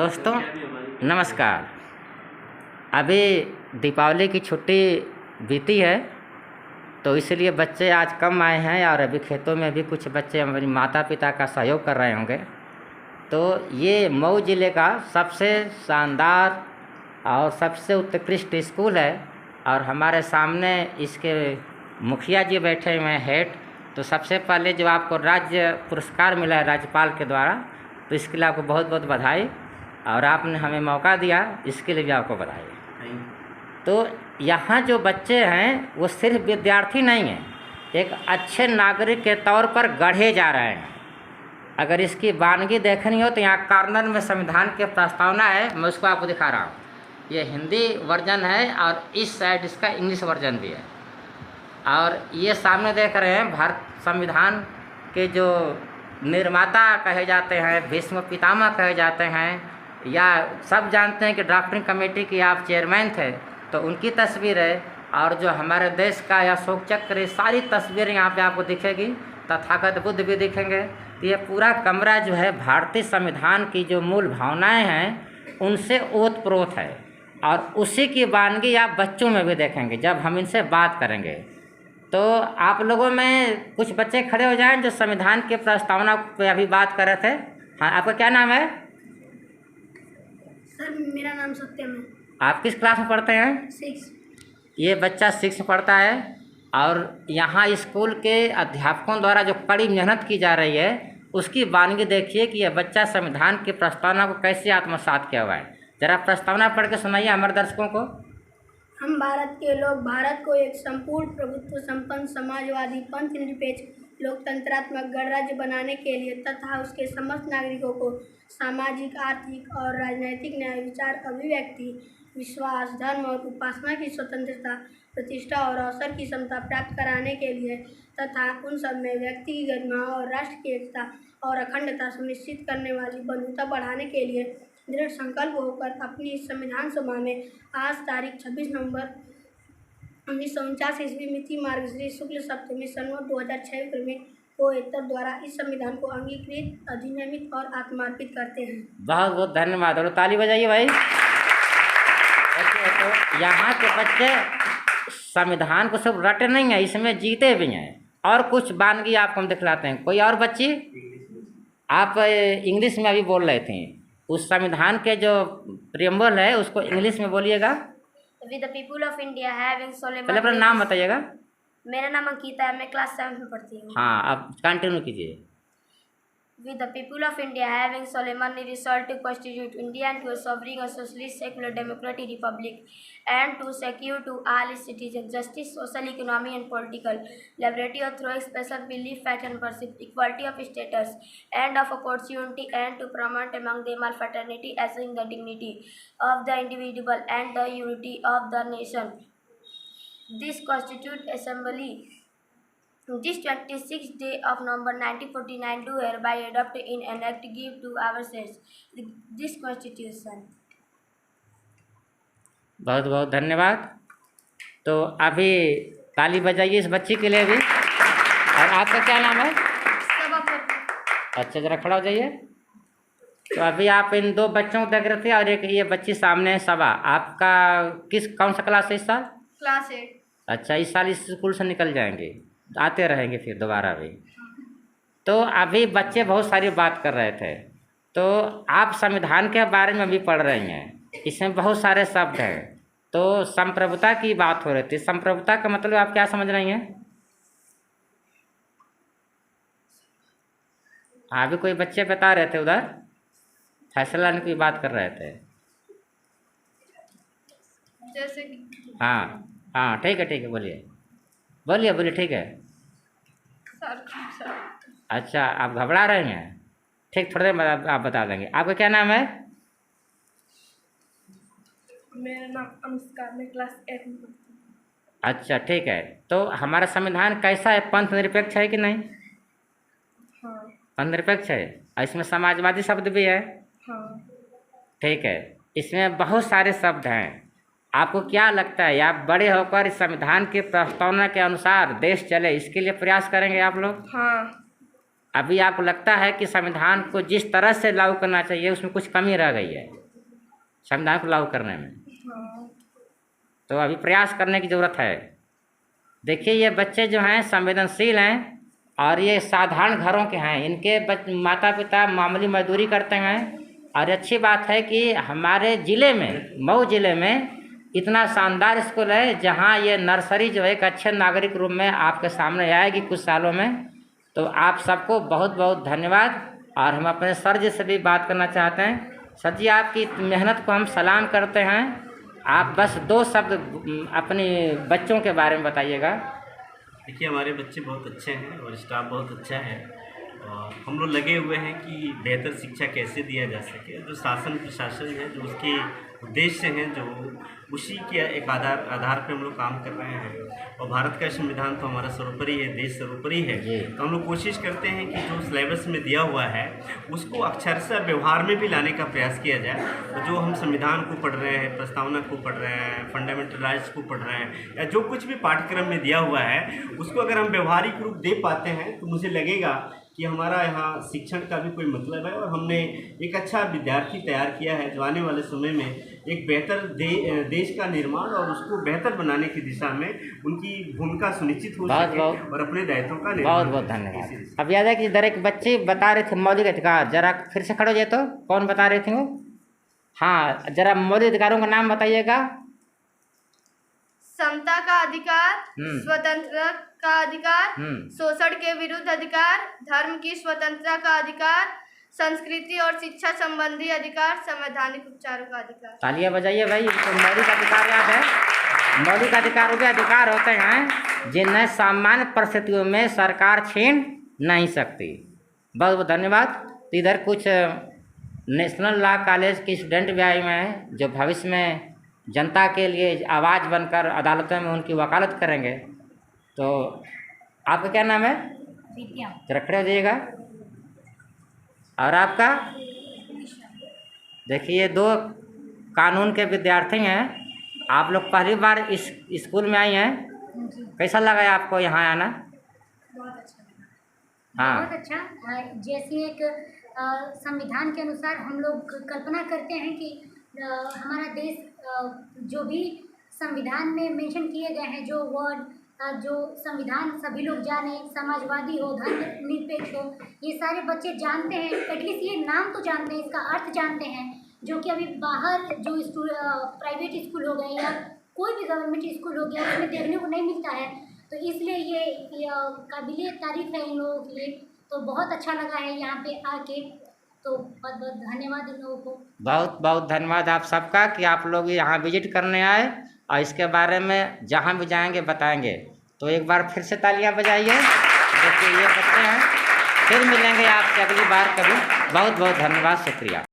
दोस्तों नमस्कार। अभी दीपावली की छुट्टी बीती है तो इसलिए बच्चे आज कम आए हैं और अभी खेतों में भी कुछ बच्चे हमारी माता पिता का सहयोग कर रहे होंगे। तो ये मऊ ज़िले का सबसे शानदार और सबसे उत्कृष्ट स्कूल है और हमारे सामने इसके मुखिया जी बैठे हुए हैं हेड। तो सबसे पहले जो आपको राज्य पुरस्कार मिला है राज्यपाल के द्वारा, तो इसके लिए आपको बहुत बहुत बधाई और आपने हमें मौका दिया, इसके लिए भी आपको बधाई। तो यहाँ जो बच्चे हैं वो सिर्फ विद्यार्थी नहीं हैं, एक अच्छे नागरिक के तौर पर गढ़े जा रहे हैं। अगर इसकी वानगी देखनी हो तो यहाँ कॉर्नर में संविधान की प्रस्तावना है, मैं उसको आपको दिखा रहा हूँ। ये हिंदी वर्जन है और इस साइड इसका इंग्लिश वर्जन भी है। और ये सामने देख रहे हैं भारत संविधान के जो निर्माता कहे जाते हैं, भीष्म पितामह कहे जाते हैं, या सब जानते हैं कि ड्राफ्टिंग कमेटी की आप चेयरमैन थे, तो उनकी तस्वीर है। और जो हमारे देश का अशोक चक्र, सारी तस्वीरें यहाँ पे आपको दिखेगी, तथागत बुद्ध भी दिखेंगे। तो ये पूरा कमरा जो है भारतीय संविधान की जो मूल भावनाएं हैं उनसे ओतप्रोत है और उसी की वानगी आप बच्चों में भी देखेंगे जब हम इनसे बात करेंगे। तो आप लोगों में कुछ बच्चे खड़े हो जाएं जो संविधान की प्रस्तावना पे अभी बात कर रहे थे। हाँ, आपका क्या नाम है? सर मेरा नाम सत्यम है। आप किस क्लास में पढ़ते हैं? 6। ये बच्चा 6 में पढ़ता है और यहाँ स्कूल के अध्यापकों द्वारा जो कड़ी मेहनत की जा रही है उसकी वानगी देखिए कि यह बच्चा संविधान की प्रस्तावना को कैसे आत्मसात किया हुआ है। जरा प्रस्तावना पढ़ के सुनाइए हमारे दर्शकों को। हम भारत के लोग भारत को एक संपूर्ण प्रभुत्व संपन्न समाजवादी पंथ निरपेक्ष लोकतंत्रात्मक गणराज्य बनाने के लिए तथा उसके समस्त नागरिकों को सामाजिक, आर्थिक और राजनैतिक न्याय, विचार, अभिव्यक्ति, विश्वास, धर्म और उपासना की स्वतंत्रता, प्रतिष्ठा और अवसर की समता प्राप्त कराने के लिए तथा उन सब में व्यक्ति की गरिमा और राष्ट्र की एकता और अखंडता सुनिश्चित करने वाली बंधुता बढ़ाने के लिए दृढ़ संकल्प होकर अपनी इस संविधान सभा में आज तारीख 26 नवंबर 1949 ईस्वी मिति मार्गशीर शुक्ल सप्तमी संवत 2006 में को एतद द्वारा इस संविधान को अंगीकृत, अधिनियमित और आत्मार्पित करते हैं। बहुत बहुत धन्यवाद और ताली बजाइए भाई। तो यहाँ के बच्चे संविधान को सब रटे नहीं है, इसमें जीते भी हैं। और कुछ वानगी आपको हम दिखलाते हैं। कोई और बच्ची? आप इंग्लिश में अभी बोल रहे थे, उस संविधान के जो प्रियम्बल है उसको इंग्लिश में बोलिएगा। With the people of India having solemn। पहले अपना नाम बताइएगा। मेरा नाम अंकिता है, मैं क्लास 7 में पढ़ती हूँ। हाँ, अब कंटिन्यू कीजिए। With the people of India having solemnly resolved to constitute India into a sovereign and socialist secular democratic republic, and to secure to all its citizens justice, social, economic and political liberty through special belief, faith and worship, equality of status and of opportunity, and to promote among them all fraternity as in the dignity of the individual and the unity of the nation. This Constitute Assembly this 26th day of November 1949 do hereby adopt in an act give to ourselves this Constitution। बहुत बहुत धन्यवाद। तो अभी ताली बजाइए इस बच्ची के लिए भी। और आपका क्या नाम है? अच्छा, जरा खड़ा हो जाइए। तो अभी आप इन 2 बच्चों को देख रहे थे और एक ये बच्ची सामने है सबा। आपका कौन सा क्लास है इस साल? क्लास 8। अच्छा, इस साल इस स्कूल से निकल जाएंगे, आते रहेंगे फिर दोबारा भी। तो अभी बच्चे बहुत सारी बात कर रहे थे, तो आप संविधान के बारे में भी पढ़ रही हैं, इसमें बहुत सारे शब्द हैं। तो संप्रभुता की बात हो रही थी। संप्रभुता का मतलब आप क्या समझ रही हैं? हाँ, अभी कोई बच्चे बता रहे थे उधर, फैसला लेने की बात कर रहे थे। जैसे कि हाँ हाँ, ठीक है, बोलिए बोलिए बोलिए, ठीक है। सर। अच्छा, आप घबरा रहे हैं? ठीक, थोड़ी देर बाद आप बता देंगे। आपका क्या नाम है? मेरा नाम अनुष्का, मैं क्लास 8 में पढ़ती हूँ। अच्छा, ठीक है। तो हमारा संविधान कैसा है? पंथ निरपेक्ष है कि नहीं? हाँ। पंथ निरपेक्ष है और इसमें समाजवादी शब्द भी है। हाँ। ठीक है, इसमें बहुत सारे शब्द हैं। आपको क्या लगता है आप बड़े होकर इस संविधान की प्रस्तावना के अनुसार देश चले, इसके लिए प्रयास करेंगे आप लोग? हाँ। अभी आपको लगता है कि संविधान को जिस तरह से लागू करना चाहिए उसमें कुछ कमी रह गई है संविधान को लागू करने में, तो अभी प्रयास करने की ज़रूरत है। देखिए ये बच्चे जो हैं संवेदनशील हैं और ये साधारण घरों के हैं, इनके माता पिता मामूली मजदूरी करते हैं। और अच्छी बात है कि हमारे ज़िले में, मऊ ज़िले में इतना शानदार स्कूल है जहाँ ये नर्सरी जो है एक अच्छे नागरिक रूप में आपके सामने आएगी कुछ सालों में। तो आप सबको बहुत बहुत धन्यवाद। और हम अपने सर जी से भी बात करना चाहते हैं। सर जी आपकी मेहनत को हम सलाम करते हैं। आप बस 2 शब्द अपने बच्चों के बारे में बताइएगा। देखिए हमारे बच्चे बहुत अच्छे हैं और स्टाफ बहुत अच्छा है और हम लोग लगे हुए हैं कि बेहतर शिक्षा कैसे दिया जा सके। जो शासन प्रशासन है जो उसके उद्देश्य हैं जो उसी के एक आधार पे हम लोग काम कर रहे हैं। और भारत का संविधान तो हमारा सर्वोपरि है, देश सर्वोपरि है। तो हम लोग कोशिश करते हैं कि जो सिलेबस में दिया हुआ है उसको अक्षरशः व्यवहार में भी लाने का प्रयास किया जाए। और जो हम संविधान को पढ़ रहे हैं, प्रस्तावना को पढ़ रहे हैं, फंडामेंटल राइट्स को पढ़ रहे हैं या जो कुछ भी पाठ्यक्रम में दिया हुआ है उसको अगर हम व्यवहारिक रूप दे पाते हैं तो मुझे लगेगा कि हमारा यहाँ शिक्षण का भी कोई मतलब है। और हमने एक अच्छा विद्यार्थी तैयार किया है जो आने वाले समय में एक बेहतर देश का निर्माण और उसको बेहतर बनाने की दिशा में उनकी भूमिका सुनिश्चित हो सके और अपने दायित्वों का निर्माण। बहुत बहुत धन्यवाद। अब याद है कि इधर एक बच्चे बता रहे थे मौलिक अधिकार, जरा फिर से खड़े हो जाए तो कौन बता रहे थे वो? हाँ जरा मौलिक अधिकारों का नाम बताइएगा। समता का अधिकार, स्वतंत्रता का अधिकार, शोषण के विरुद्ध अधिकार, धर्म की स्वतंत्रता का अधिकार, संस्कृति और शिक्षा संबंधी अधिकार, संवैधानिक उपचारों का अधिकार। तालियां बजाइए भाई, तो मौलिक अधिकार याद है। मौलिक अधिकार वे अधिकार होते हैं जिन्हें सामान्य परिस्थितियों में सरकार छीन नहीं सकती। बहुत बहुत धन्यवाद। तो इधर कुछ नेशनल लॉ कॉलेज के स्टूडेंट भी आए हुए हैं जो भविष्य में जनता के लिए आवाज़ बनकर अदालतों में उनकी वकालत करेंगे। तो आपका क्या नाम है? विद्या। जरा खड़े हो जाइएगा। और आपका? देखिए 2 कानून के विद्यार्थी हैं। आप लोग पहली बार इस स्कूल में आई हैं, कैसा लगा है आपको यहाँ आना? बहुत अच्छा। हाँ बहुत अच्छा। जैसे एक संविधान के अनुसार हम लोग कल्पना करते हैं कि हमारा देश जो भी संविधान में मेंशन किए गए हैं, जो वर्ड जो संविधान सभी लोग जाने, समाजवादी हो, धर्मनिरपेक्ष हो, ये सारे बच्चे जानते हैं। एटलीस्ट ये नाम तो जानते हैं, इसका अर्थ जानते हैं, जो कि अभी बाहर जो प्राइवेट स्कूल हो गए या कोई भी गवर्नमेंट स्कूल हो गया उसमें देखने को नहीं मिलता है। तो इसलिए ये काबिले तारीफ है इन लोगों के लिए। तो बहुत अच्छा लगा है यहाँ पे आके। तो बहुत बहुत धन्यवाद इन लोगों को। बहुत बहुत धन्यवाद आप सबका कि आप लोग यहाँ विजिट करने आए और इसके बारे में जहाँ भी जाएंगे बताएंगे। तो एक बार फिर से तालियां बजाइए। देखिए ये बच्चे हैं, फिर मिलेंगे आपसे अगली बार कभी। बहुत बहुत धन्यवाद, शुक्रिया।